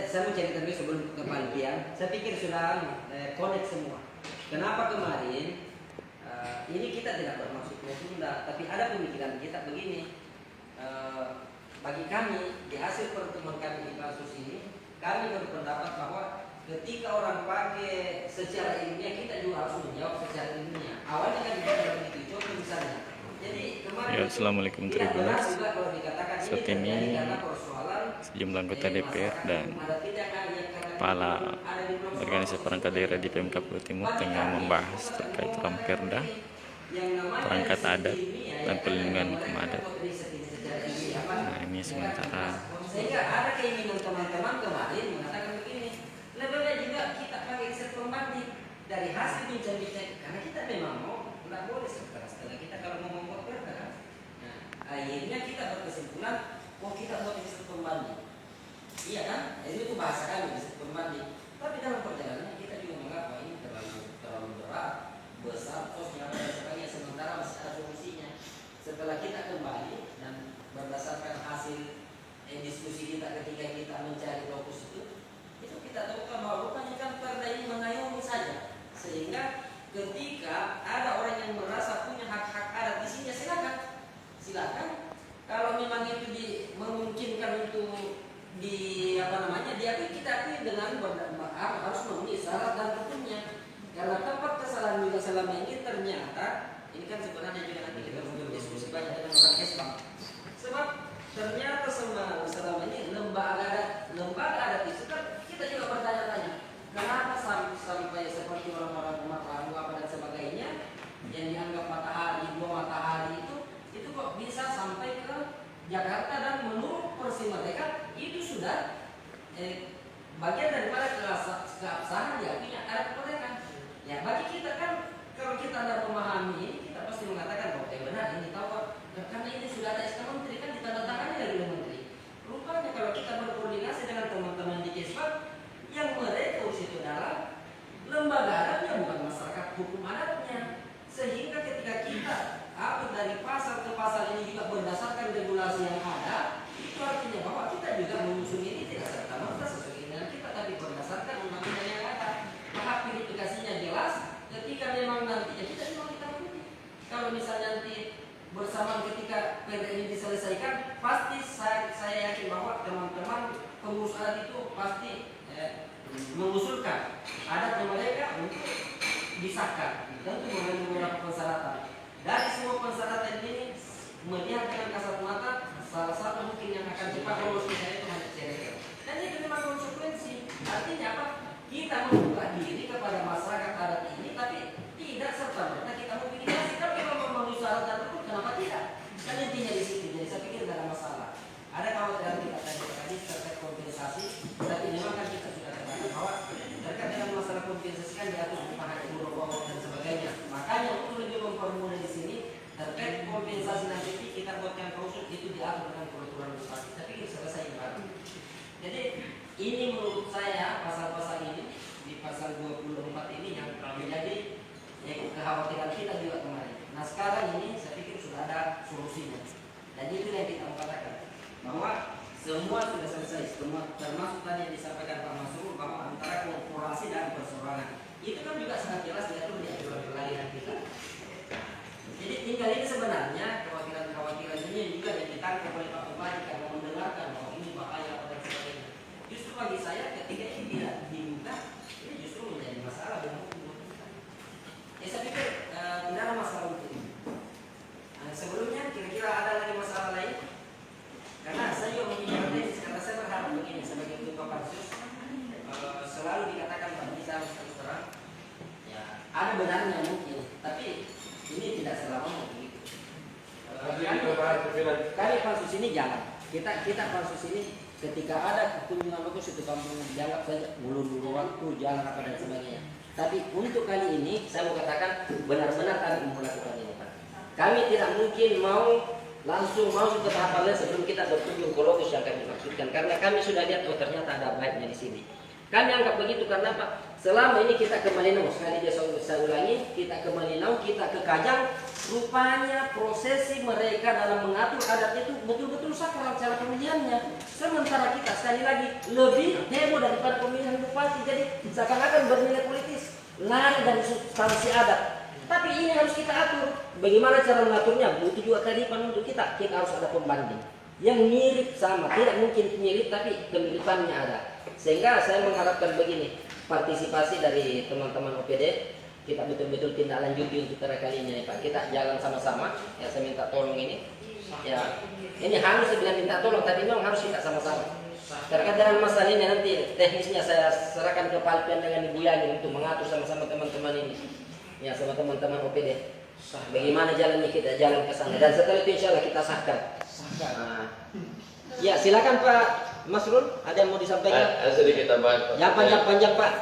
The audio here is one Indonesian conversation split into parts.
saya mau cerita dulu sebelum ke panitia. Saya pikir sudah connect semua. Kenapa kemarin ini kita tidak bermaksud menunda, tapi ada pemikiran kita begini. Bagi kami di hasil pertemuan kami di kasus ini, kami berpendapat bahwa ketika orang pakai secara ilmiah, kita juga harus menjawab secara ilmiah. Awalnya kan tidak begitu, coba misalnya. Jadi kemarin Ya, Assalamualaikum Tribuners. Saat ini sejumlah anggota DPR dan kepala organisasi perangkat daerah di Pemkab Belitung Timur tengah membahas terkait Ramperda, perangkat adat dan perlindungan hukum adat. Nah, ini sementara sehingga ada keinginan teman-teman kemarin mengatakan begini, lebih baik juga kita pakai riset pembanding dari hasil bincang-bincang, karena kita memang mau tidak boleh setelah kita kalau mau membuat perda kan. Nah, akhirnya kita berkesimpulan, kita buat riset pembanding. Iya kan? Itu bahasa kami riset pembanding. Tapi dalam perjalanan kita juga menganggap ini terlalu berat, besar, kosnya dan sebagainya. Sementara masih ada solusinya. Setelah kita kembali dan berdasarkan hasil diskusi kita ketika kita mencari lokus itu kita tahu bahwa rupanya kan perda ini mengayomi saja, sehingga ketika ada orang yang merasa punya hak-hak adat di sini, silakan. Kalau memang itu memungkinkan untuk diakui, kita akui dengan harus memenuhi syarat dan rukunnya. Karena tempat kesalahan juga selama ini ternyata ini kan sebenarnya juga nanti kita berdiskusi banyak dengan orang Islam. Sebab ternyata selama ini lembaga adat itu kan kita juga bertanya-tanya, kenapa sampai seperti orang-orang umat lalu apa dan sebagainya yang dianggap dua matahari itu kok bisa sampai ke Jakarta, dan menurut versi mereka itu sudah bagian daripada keabsahan diakuinya adat mereka. Ya bagi kita kan, kalau kita ada memahami ini, kita pasti mengatakan bahwa benar ini tahu, karena ini sudah ada SK Menteri kan ditandatangani dari Menteri. Rupanya kalau kita berkoordinasi dengan teman-teman di Kesbag yang mereka itu dalam lembaga adatnya, bukan masyarakat hukum adatnya, sehingga ketika kita dari pasal ke pasal ini juga berdasarkan regulasi yang ada, itu artinya bahwa kita juga menyusun ini tidak serta-merta sesuai dengan kita, tapi berdasarkan undang-undang yang ada. Hak verifikasinya jelas. Ketika memang nantinya kita mengikuti, kalau misalnya nanti bersama ketika perda ini diselesaikan, pasti saya yakin bahwa teman-teman pengurus adat itu pasti mengusulkan adat mereka untuk disahkan, tentu memenuhi beberapa persyaratan. Dari semua persyaratan ini, melihat dengan kasat mata, salah satu mungkin yang akan cepat lolos misalnya itu hanya cerekel. Dan itu memang konsekuensi. Artinya apa? Kita membuka diri kepada masyarakat adat ini, tapi tidak serta-merta kita mobilisasi. Tapi kalau memenuhi syarat tersebut, kenapa tidak? Kan intinya di situ. Jadi saya pikir tidak ada masalah. Ada kekhawatiran kita tadi terkait kompensasi, tapi memang kan kita sudah katakan bahwa terkait dengan masalah kompensasi kan diatur di pakai bawah dan sebagainya. Makanya untuk lebih mempermudah di sini terkait kompensasi nanti kita buatkan klausul itu diatur dengan peraturan bupati. Tapi ini selesai baru. Jadi ini menurut saya pasal-pasal ini di pasal 24 ini yang menjadi kekhawatiran kita juga kemarin. Nah sekarang ini saya pikir sudah ada solusinya. Dan itu yang kita katakan bahwa semua sudah selesai, semua termasuk tadi yang disampaikan Pak Masrur bahwa antara korporasi dan perseorangan itu kan juga sangat jelas diatur di aturan peralihan kita. Jadi tinggal ini sebenarnya kekhawatiran ini juga yang ditangkap oleh Pak Bupati karena mendengarkan bahwa ini bahaya dan sebagainya. Justru bagi saya ketika ini tidak dibuka, ini justru menjadi masalah dengan hukum. Saya pikir tidak ada masalah untuk ini. Sebelumnya kira-kira ada lagi masalah lain? Karena saya juga mengingatkan, karena saya berharap begini sebagai ketua pansus selalu dikatakan Pak bisa terus terang. Ya, ada benarnya mungkin, tapi ini tidak selamanya begitu. Kali pansus ini jalan. Kita pansus ini ketika ada kunjungan lokus itu kampung dianggap saja ngulur-ngulur waktu, jalan apa dan sebagainya. Tapi untuk kali ini saya mau katakan benar-benar kami melakukan ini Pak. Kami tidak mungkin mau langsung masuk ke tahapan lain sebelum kita berkunjung ke lokus yang kami maksudkan, karena kami sudah lihat ternyata ada baiknya di sini. Kami anggap begitu karena Pak, selama ini kita ke Malinau, sekali dia saya ulangi, kita ke Malinau, kita ke Kajang, Rupanya prosesi mereka dalam mengatur adat itu betul-betul sakral cara pemilihannya. Sementara kita sekali lagi lebih heboh daripada pemilihan bupati. Jadi seakan-akan bernilai politis, lari dari substansi adat. Tapi ini harus kita atur. Bagaimana cara mengaturnya? Butuh juga kearifan untuk kita. Kita harus ada pembanding yang mirip sama. Tidak mungkin mirip tapi kemiripannya ada. Sehingga saya mengharapkan begini, partisipasi dari teman-teman OPD. Kita betul-betul tindak lanjuti untuk kali ini Pak. Kita jalan sama-sama. Ya saya minta tolong ini. Ya ini harus saya bilang minta tolong, tapi memang harus kita sama-sama. Terkait dengan masalah ini nanti teknisnya saya serahkan ke Pak Alpian dengan Ibu Yani untuk mengatur sama-sama teman-teman ini. Ya sama teman-teman OPD. Bagaimana jalannya kita jalan ke sana dan setelah itu insya Allah kita sahkan. Ya silakan Pak Masrul, ada yang mau disampaikan? Ada sedikit tambahan Pak. Yang panjang-panjang Pak.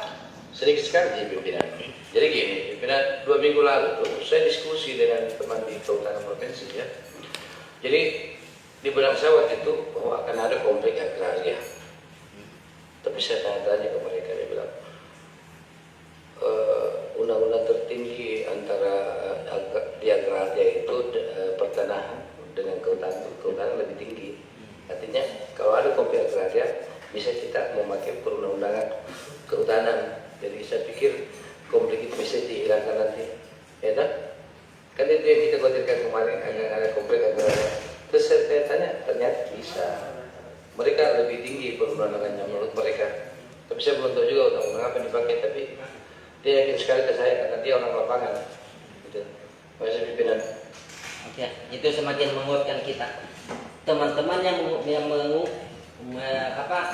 Sedikit sekali pimpinan. Jadi gini, pimpinan 2 minggu lalu tuh saya diskusi dengan teman di Kehutanan Provinsi ya. Jadi di benak saya waktu itu bahwa akan ada konflik agraria. Tapi saya tanya-tanya ke mereka, dia bilang undang-undang tertinggi antara di agraria itu pertanahan dengan kehutanan lebih tinggi. Artinya kalau ada konflik agraria bisa kita memakai perundang-undangan kehutanan. Jadi saya pikir konflik itu bisa dihilangkan nanti, ya kan itu yang kita khawatirkan kemarin ada konflik agraria. Terus saya tanya, ternyata bisa. Mereka lebih tinggi perundang-undangannya menurut mereka. Tapi saya belum tahu juga undang-undang apa dipakai. Tapi dia yakin sekali ke saya karena dia orang lapangan. Gitu. Masih pimpinan. Oke, itu semakin menguatkan kita. Teman-teman yang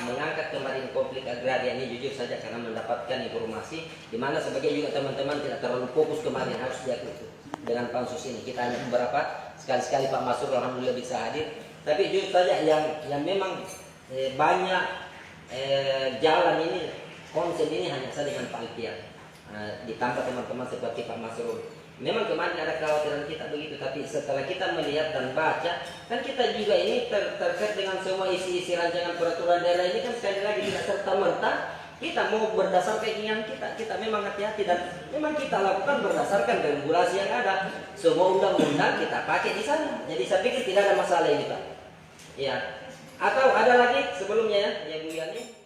mengangkat kemarin konflik agraria ini jujur saja karena mendapatkan informasi di mana sebagai juga teman-teman tidak terlalu fokus kemarin harus diakui itu dengan pansus ini. Kita hanya beberapa sekali-sekali Pak Masur alhamdulillah bisa hadir. Tapi jujur saja yang memang banyak jalan ini konsep ini hanya saya dengan Pak Alpian. Ditambah teman-teman seperti Pak Masrul. Memang kemarin ada kekhawatiran kita begitu, tapi setelah kita melihat dan baca, kan kita juga ini terkait dengan semua isi-isi rancangan peraturan daerah ini kan sekali lagi tidak serta-merta kita mau berdasarkan keinginan kita memang hati-hati dan memang kita lakukan berdasarkan regulasi yang ada. Semua undang-undang kita pakai di sana. Jadi saya pikir tidak ada masalah ini Pak. Ya. Atau ada lagi sebelumnya ya Bu Yani?